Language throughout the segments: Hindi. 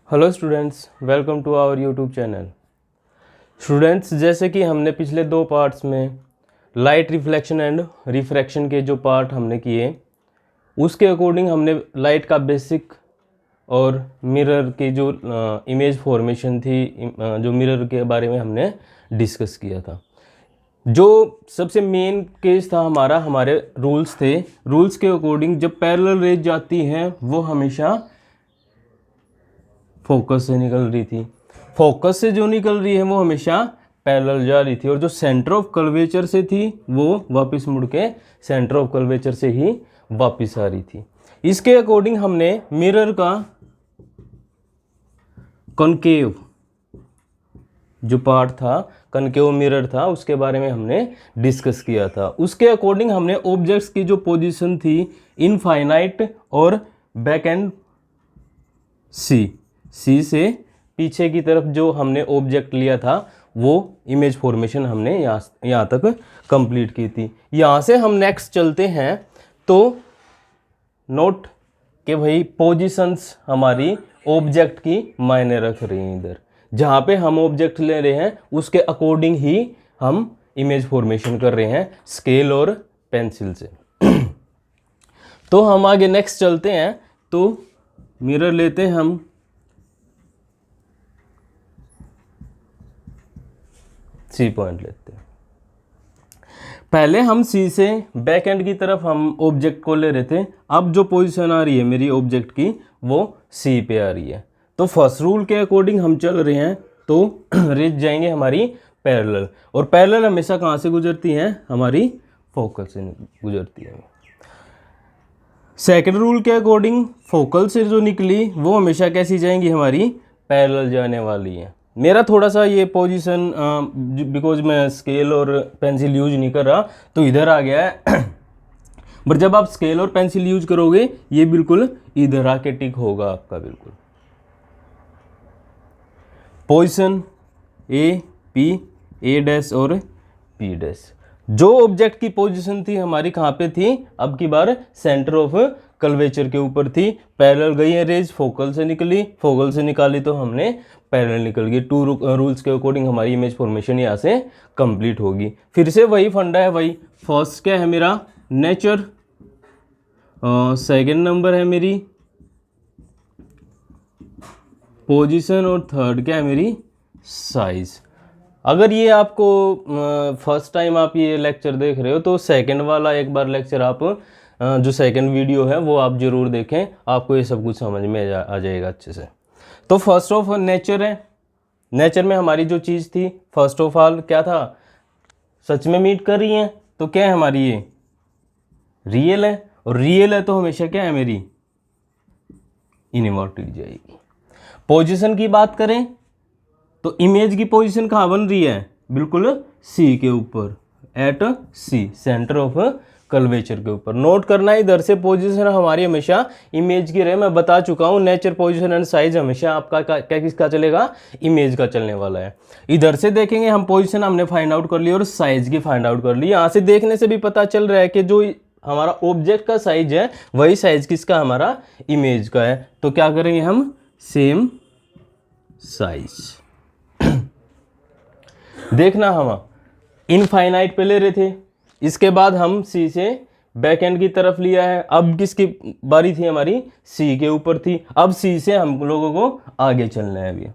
Hello students, welcome to our YouTube channel. Students, जैसे कि हमने पिछले दो पार्ट्स में लाइट रिफ्लेक्शन एंड रिफ्रैक्शन के जो पार्ट हमने किए, उसके अकॉर्डिंग हमने लाइट का बेसिक और मिरर की जो इमेज फॉर्मेशन थी, जो मिरर के बारे में हमने डिस्कस किया था। जो सबसे मेन केस था हमारा, हमारे रूल्स थे। रूल्स के अकॉर्डिंग जब पैरेलल रेज जाती हैं वो हमेशा फोकस से निकल रही थी। फोकस से जो निकल रही है वो हमेशा पैरेलल जा रही थी, और जो सेंटर ऑफ कर्वेचर से थी वो वापस मुड़ के सेंटर ऑफ कर्वेचर से ही वापस आ रही थी। इसके अकॉर्डिंग हमने मिरर का कॉनकेव जो पार्ट था, कॉनकेव मिरर था, उसके बारे में हमने डिस्कस किया था। उसके अकॉर्डिंग हमने ऑब्जेक्ट्स की जो पोजीशन थी इनफाइनाइट और बैक एंड सी से पीछे की तरफ जो हमने ऑब्जेक्ट लिया था वो इमेज फॉर्मेशन हमने यहाँ तक कंप्लीट की थी। यहाँ से हम नेक्स्ट चलते हैं तो नोट कि भाई पोजीशंस हमारी ऑब्जेक्ट की मायने रख रही हैं। इधर जहाँ पे हम ऑब्जेक्ट ले रहे हैं उसके अकॉर्डिंग ही हम इमेज फॉर्मेशन कर रहे हैं स्केल और पेंसिल से। तो हम आगे नेक्स्ट चलते हैं। तो मिरर लेते हैं हम, सी पॉइंट लेते हैं। पहले हम सी से बैक एंड की तरफ हम ऑब्जेक्ट को ले रहे थे। अब जो पोजीशन आ रही है मेरी ऑब्जेक्ट की वो सी पे आ रही है। तो फर्स्ट रूल के अकॉर्डिंग हम चल रहे हैं तो रेज जाएंगे हमारी पैरेलल, और पैरेलल हमेशा कहाँ से गुजरती हैं? हमारी फोकल से गुजरती है। सेकंड रूल के अकॉर्डिंग फोकल से जो निकली वो हमेशा कैसी जाएंगी? हमारी पैरेलल जाने वाली है। मेरा थोड़ा सा ये पोजीशन बिकॉज मैं स्केल और पेंसिल यूज नहीं कर रहा तो इधर आ गया है। बट जब आप स्केल और पेंसिल यूज करोगे ये बिल्कुल इधर आके टिक होगा आपका। बिल्कुल पोजीशन ए डैश और पी डैश, जो ऑब्जेक्ट की पोजीशन थी हमारी कहाँ पे थी? अब की बार सेंटर ऑफ कर्वेचर के ऊपर थी। पैरेलल गई है रेज, फोकल से निकली, फोकल से निकाली तो हमने पैरेलल निकल गई। टू रूल्स के अकॉर्डिंग हमारी इमेज फॉर्मेशन यहाँ से कंप्लीट होगी। फिर से वही फंडा है। वही फर्स्ट क्या है मेरा? नेचर। सेकंड नंबर है मेरी पोजीशन, और थर्ड क्या है मेरी? साइज। अगर ये आपको फर्स्ट टाइम आप ये लेक्चर देख रहे हो तो सेकंड वाला एक बार लेक्चर आप जो सेकंड वीडियो है वो आप जरूर देखें, आपको ये सब कुछ समझ में आ जाएगा अच्छे से। तो फर्स्ट ऑफ नेचर है। नेचर में हमारी जो चीज़ थी फर्स्ट ऑफ ऑल क्या था? सच में मीट कर रही है तो क्या है हमारी? ये रियल है, और रियल है तो हमेशा क्या है मेरी? इनवर्टेड जाएगी। पोजीशन की बात करें तो इमेज की पोजीशन कहाँ बन रही है? बिल्कुल सी के ऊपर, at C, centre of curvature के ऊपर। नोट करना है इधर से पोजीशन हमारी हमेशा इमेज की रहे। मैं बता चुका हूँ नेचर, पोजीशन एंड साइज हमेशा आपका क्या किसका चलेगा? इमेज का चलने वाला है। इधर से देखेंगे हम पोजीशन हमने फाइंड आउट कर ली और साइज की फाइंड आउट कर ली। यहाँ से देखने से भी पता चल रहा है कि जो हमारा ऑब्जेक्ट का साइज है वही साइज किसका? हमारा इमेज का है। तो क्या करेंगे हम? Same size. देखना हम इनफाइनाइट पे ले रहे थे, इसके बाद हम सी से बैक एंड की तरफ लिया है। अब किसकी बारी थी? हमारी सी के ऊपर थी। अब सी से हम लोगों को आगे चलना है। अभी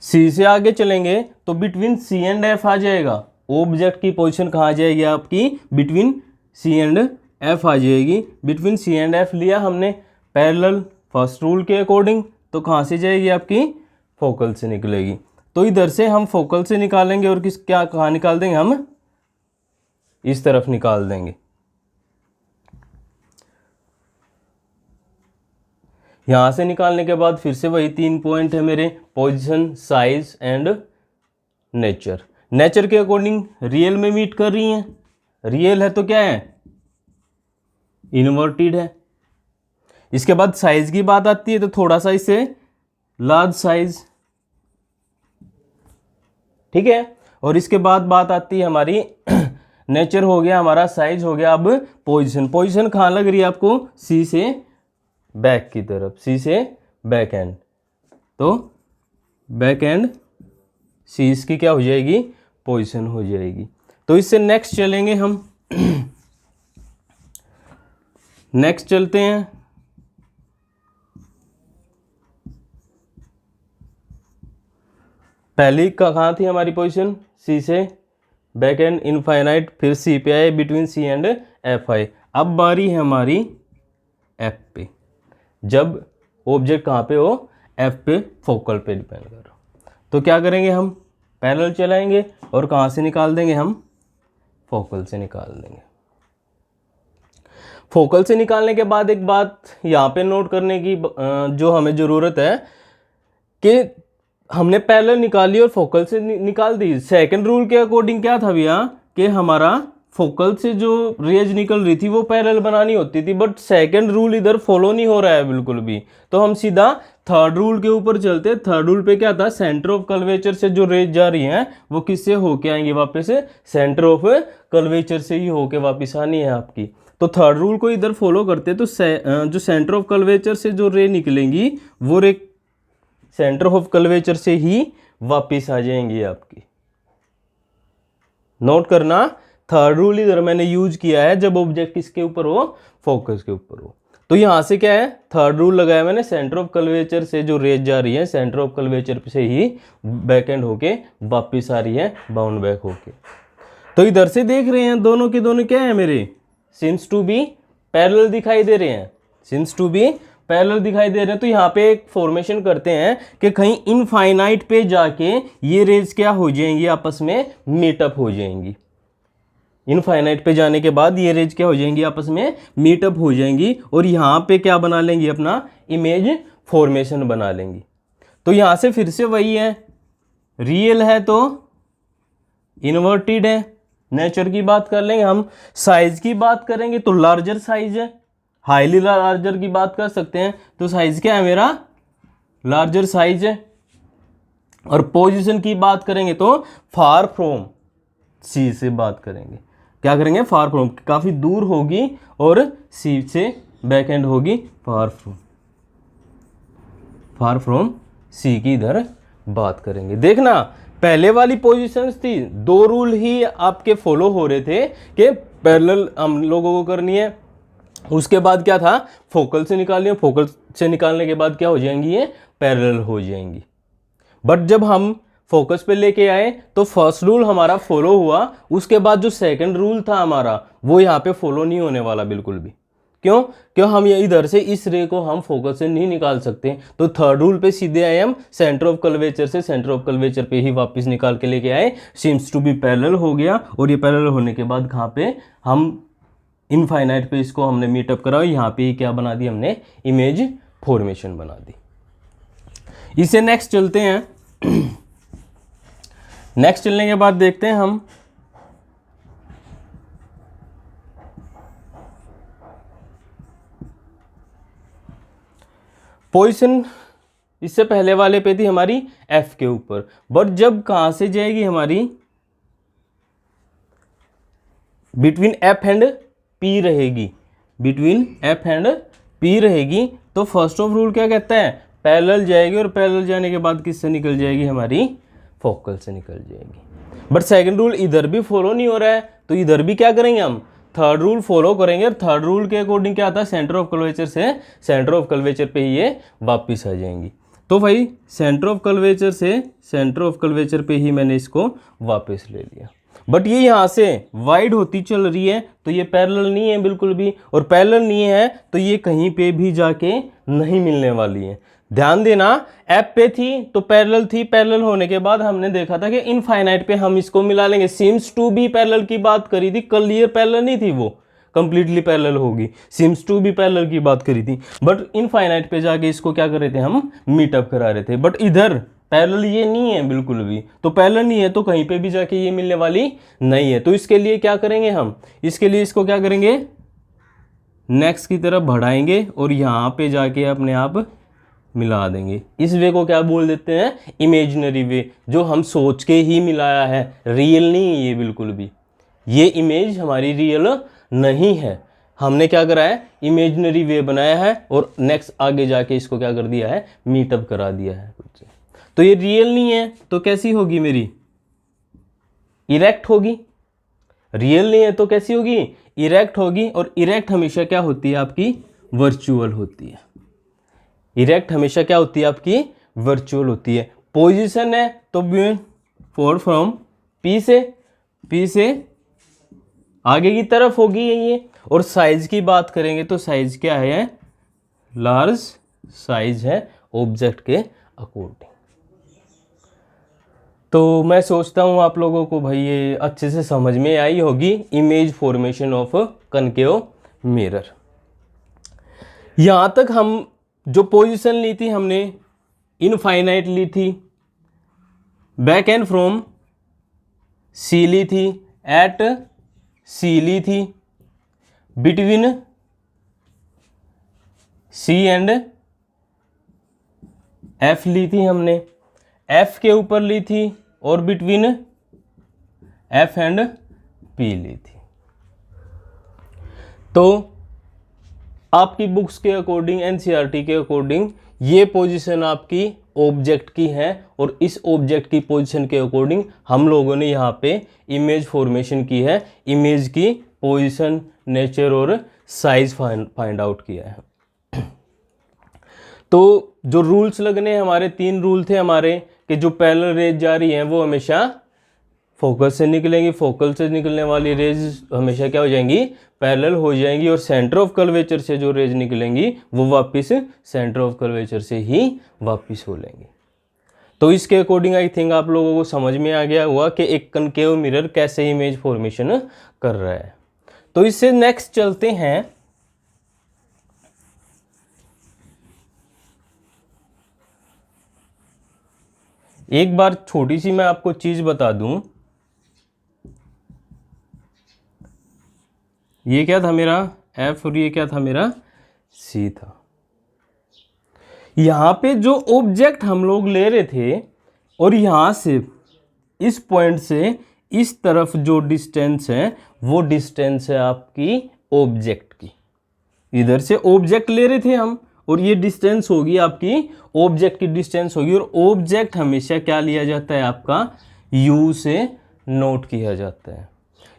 सी से आगे चलेंगे तो बिटवीन सी एंड एफ आ जाएगा। ऑब्जेक्ट की पोजीशन कहाँ आ जाएगी आपकी? बिटवीन सी एंड एफ आ जाएगी। बिटवीन सी एंड एफ लिया हमने पैरेलल फर्स्ट रूल के अकॉर्डिंग, तो कहाँ से जाएगी आपकी? फोकल से निकलेगी। तो इधर से हम फोकल से निकालेंगे और कहाँ निकाल देंगे? हम इस तरफ निकाल देंगे। यहाँ से निकालने के बाद फिर से वही 3 पॉइंट है मेरे, position, size and nature. Nature के अकॉर्डिंग रियल में मीट कर रही हैं। रियल है तो क्या है? इनवर्टेड है। इसके बाद साइज की बात आती है तो थोड़ा सा इसे लार्ज साइज, ठीक है। और इसके बाद बात आती है हमारी नेचर हो गया, हमारा साइज हो गया, अब पोजीशन। पोजीशन कहाँ लग रही है आपको? सी से बैक की तरफ, सी से बैक एंड, तो बैक एंड सी इसकी क्या हो जाएगी? पोजीशन हो जाएगी। तो इससे नेक्स्ट चलेंगे हम। नेक्स्ट चलते हैं। पहली कहाँ थी हमारी पोजीशन? सी से बैक एंड इनफाइनाइट, फिर सी पे आए, बिटवीन सी एंड एफ आई। अब बारी है हमारी एफ पे, जब ऑब्जेक्ट कहाँ पे हो? एफ पे, फोकल पे डिपेंड कर रहा हो। तो क्या करेंगे हम? पैरेलल चलाएंगे और कहाँ से निकाल देंगे हम? फोकल से निकाल देंगे। फोकल से निकालने के बाद एक बात यहाँ पे नोट करने की जो हमें ज़रूरत है कि हमने पैरेलल निकाली और फोकल से निकाल दी। सेकंड रूल के अकॉर्डिंग क्या था भैया कि हमारा फोकल से जो रेज निकल रही थी वो पैरेलल बनानी होती थी, बट सेकंड रूल इधर फॉलो नहीं हो रहा है बिल्कुल भी। तो हम सीधा थर्ड रूल के ऊपर चलते। थर्ड रूल पे क्या था? सेंटर ऑफ कर्वेचर से जो रेज जा रही हैं वो किससे होके आएंगे वापस? सेंटर ऑफ कर्वेचर से ही होके वापस आनी है आपकी। तो थर्ड रूल को इधर फॉलो करते तो जो सेंटर ऑफ कर्वेचर से जो रे निकलेंगी वो रे सेंटर ऑफ कर्वेचर से ही वापस आ जाएंगी आपकी। नोट करना, थर्ड रूल इधर मैंने यूज किया है जब ऑब्जेक्ट किसके ऊपर हो? फोकस के ऊपर हो। तो यहां से क्या है? थर्ड रूल लगाया मैंने, सेंटर ऑफ कर्वेचर से जो रेज जा रही है सेंटर ऑफ कर्वेचर से ही बैक एंड होके वापस आ रही है, बाउंड बैक होके। तो इधर से देख रहे हैं दोनों के दोनों क्या है मेरे? सीम्स टू बी पैरेलल दिखाई दे रहे हैं, सीम्स टू बी पैरेलल दिखाई दे रहे हैं। तो यहाँ पे एक फॉर्मेशन करते हैं कि कहीं इनफाइनाइट पे जाके ये रेज क्या हो जाएंगी? आपस में मीटअप हो जाएंगी। इनफाइनाइट पे जाने के बाद ये रेज क्या हो जाएंगी? आपस में मीटअप हो जाएंगी और यहाँ पे क्या बना लेंगी? अपना इमेज फॉर्मेशन बना लेंगी। तो यहाँ से फिर से वही है, रियल है तो इन्वर्टेड है। नेचर की बात कर लेंगे हम। साइज की बात करेंगे तो लार्जर साइज है, हाईली लार्जर की बात कर सकते हैं। तो साइज क्या है मेरा? लार्जर साइज है। और पोजीशन की बात करेंगे तो फार फ्रॉम सी से बात करेंगे। क्या करेंगे? फार फ्रॉम, काफी दूर होगी, और सी से बैक एंड होगी फार फ्रॉम, फार फ्रॉम सी की इधर बात करेंगे। देखना पहले वाली पोजीशंस थी, दो रूल ही आपके फॉलो हो रहे थे कि पैरेलल हम लोगों को करनी है। उसके बाद क्या था? फोकल से निकालनी है, फोकल से निकालने के बाद क्या हो जाएंगी? ये पैरेलल हो जाएंगी। बट जब हम फोकस पे लेके आए तो फर्स्ट रूल हमारा फॉलो हुआ, उसके बाद जो सेकंड रूल था हमारा वो यहाँ पे फॉलो नहीं होने वाला बिल्कुल भी। क्यों हम ये इधर से इस रे को हम फोकस से नहीं निकाल सकते। तो थर्ड रूल पे सीधे आए हम, सेंटर ऑफ कर्वेचर से सेंटर ऑफ कर्वेचर पे ही वापस निकाल के लेके आए। सीम्स टू बी पैरेलल हो गया, और ये पैरेलल होने के बाद कहाँ पे हम इनफाइनाइट पे इसको हमने मीटअप करा, यहाँ पे क्या बना दी हमने? इमेज फॉर्मेशन बना दी। इसे नेक्स्ट चलते हैं। नेक्स्ट चलने के बाद देखते हैं हम पोजीशन। इससे पहले वाले पे थी हमारी एफ के ऊपर, बट जब कहां से जाएगी हमारी? बिटवीन एफ एंड पी रहेगी, बिटवीन एफ एंड पी रहेगी। तो फर्स्ट ऑफ रूल क्या कहता है? पैरेलल जाएगी, और पैरेलल जाने के बाद किससे निकल जाएगी? हमारी फोकल से निकल जाएगी। बट सेकंड रूल इधर भी फॉलो नहीं हो रहा है, तो इधर भी क्या करेंगे हम? थर्ड रूल फॉलो करेंगे। और थर्ड रूल के अकॉर्डिंग क्या आता है? सेंटर ऑफ कर्वेचर से सेंटर ऑफ कर्वेचर पे ही ये वापिस आ जाएंगी। तो भाई सेंटर ऑफ कर्वेचर से सेंटर ऑफ कर्वेचर पे ही मैंने इसको वापस ले लिया। बट ये यहाँ से वाइड होती चल रही है, तो ये पैरेलल नहीं है बिल्कुल भी, और पैरेलल नहीं है तो ये कहीं पे भी जाके नहीं मिलने वाली है। ध्यान देना, एफ पे थी तो पैरेलल थी, पैरेलल होने के बाद हमने देखा था कि इनफाइनाइट पे हम इसको मिला लेंगे। सीम्स टू बी पैरेलल की बात करी थी, क्लियर पैरेलल नहीं थी, वो कंप्लीटली पैरेलल होगी। सीम्स टू बी पैरेलल की बात करी थी, बट इनफाइनाइट पे जाके इसको क्या कर रहे थे? हम मीटअप करा रहे थे। बट इधर पैरेलल ये नहीं है बिल्कुल भी, तो पैरेलल नहीं है तो कहीं पे भी जाके ये मिलने वाली नहीं है। तो इसके लिए क्या करेंगे हम? इसके लिए इसको क्या करेंगे? नेक्स्ट की तरफ बढ़ाएंगे और यहाँ पे जाके अपने आप मिला देंगे। इस वे को क्या बोल देते हैं? इमेजिनरी वे, जो हम सोच के ही मिलाया है, रियल नहीं है ये बिल्कुल भी। ये इमेज हमारी रियल नहीं है, हमने क्या करा है? इमेजिनरी वे बनाया है और नेक्स्ट आगे जाके इसको क्या कर दिया है? मीटअप करा दिया है कुछ। तो ये रियल नहीं है तो कैसी होगी मेरी? इरेक्ट होगी। रियल नहीं है तो कैसी होगी? इरेक्ट होगी। और इरेक्ट हमेशा क्या होती है आपकी? वर्चुअल होती है। इरेक्ट हमेशा क्या होती है आपकी? वर्चुअल होती है। पोजीशन है तो फॉर फ्रॉम पी से आगे की तरफ होगी ये। और साइज की बात करेंगे तो साइज क्या है? लार्ज साइज है ऑब्जेक्ट के अकॉर्डिंग। तो मैं सोचता हूँ आप लोगों को भाई ये अच्छे से समझ में आई होगी, image formation of concave mirror. यहाँ तक हम जो पोजीशन ली थी हमने इनफाइनाइट ली थी, बैक एंड फ्रॉम सी ली थी, एट सी ली थी, बिटवीन सी एंड एफ ली थी हमने, एफ के ऊपर ली थी, और बिटवीन एफ एंड पी ली थी। तो आपकी बुक्स के अकॉर्डिंग, एनसीईआरटी के अकॉर्डिंग ये पोजीशन आपकी ऑब्जेक्ट की है, और इस ऑब्जेक्ट की पोजीशन के अकॉर्डिंग हम लोगों ने यहाँ पे इमेज फॉर्मेशन की है, इमेज की पोजीशन, नेचर और साइज फाइंड आउट किया है। तो जो रूल्स लगने हमारे 3 रूल थे हमारे, कि जो पैरेलल रेज जा रही हैं वो हमेशा फोकल से निकलेंगी, फोकल से निकलने वाली रेज हमेशा क्या हो जाएंगी? पैरेलल हो जाएंगी, और सेंटर ऑफ कर्वेचर से जो रेज निकलेंगी वो वापस सेंटर ऑफ कर्वेचर से ही वापस हो लेंगी। तो इसके अकॉर्डिंग आई थिंक आप लोगों को समझ में आ गया हुआ कि एक कनकेव मिरर कैसे इमेज फॉर्मेशन कर रहा है। तो इससे नेक्स्ट चलते हैं एक बार छोटी सी मैं आपको चीज बता दूं। ये क्या था मेरा? एफ, और ये क्या था मेरा? सी था। यहां पे जो ऑब्जेक्ट हम लोग ले रहे थे, और यहां से इस पॉइंट से इस तरफ जो डिस्टेंस है वो डिस्टेंस है आपकी ऑब्जेक्ट की। इधर से ऑब्जेक्ट ले रहे थे हम, और ये डिस्टेंस होगी आपकी ऑब्जेक्ट की डिस्टेंस होगी, और ऑब्जेक्ट हमेशा क्या लिया जाता है आपका? यू से नोट किया जाता है।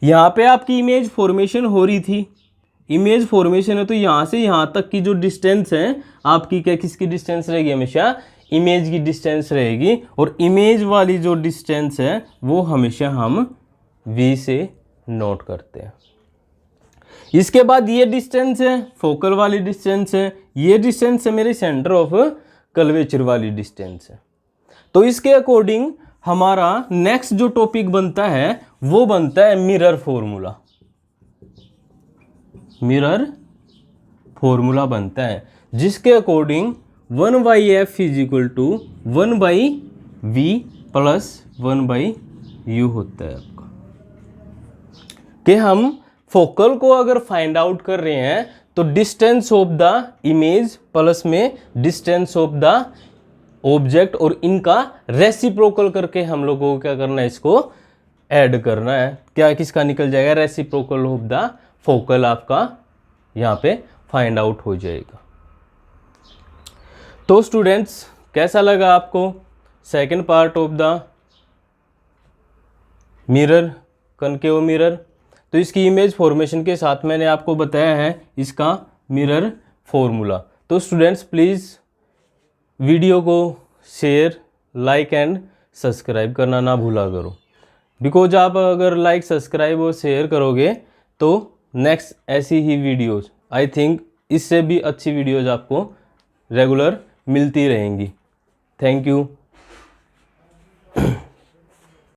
यहाँ पे आपकी इमेज फॉर्मेशन हो रही थी, इमेज फॉर्मेशन है तो यहाँ से यहाँ तक की जो डिस्टेंस है आपकी क्या किसकी डिस्टेंस रहेगी? हमेशा इमेज की डिस्टेंस रहेगी, और इमेज वाली जो डिस्टेंस है वो हमेशा हम v से नोट करते हैं। इसके बाद ये डिस्टेंस है फोकल वाली डिस्टेंस है, ये डिस्टेंस है मेरे सेंटर ऑफ कर्वेचर वाली डिस्टेंस है। तो इसके अकॉर्डिंग हमारा नेक्स्ट जो टॉपिक बनता है वो बनता है मिरर फॉर्मूला। मिरर फॉर्मूला बनता है जिसके according 1/f is equal to 1/v plus 1/u होता है आपका। कि हम फोकल को अगर फाइंड आउट कर रहे हैं तो distance of the image plus में डिस्टेंस ऑफ द ऑब्जेक्ट, और इनका रेसिप्रोकल करके हम लोगों को क्या करना है? इसको ऐड करना है। क्या किसका निकल जाएगा? रेसिप्रोकल ऑफ द फोकल आपका यहाँ पे फाइंड आउट हो जाएगा। तो स्टूडेंट्स कैसा लगा आपको second part of the mirror, concave mirror? तो इसकी इमेज फॉर्मेशन के साथ मैंने आपको बताया है इसका मिरर फॉर्मूला। तो स्टूडेंट्स प्लीज़ वीडियो को शेयर, लाइक एंड सब्सक्राइब करना ना भूला करो, बिकॉज आप अगर लाइक, सब्सक्राइब और शेयर करोगे तो नेक्स्ट ऐसी ही वीडियोस, आई थिंक इससे भी अच्छी वीडियोस आपको रेगुलर मिलती रहेंगी। Thank you.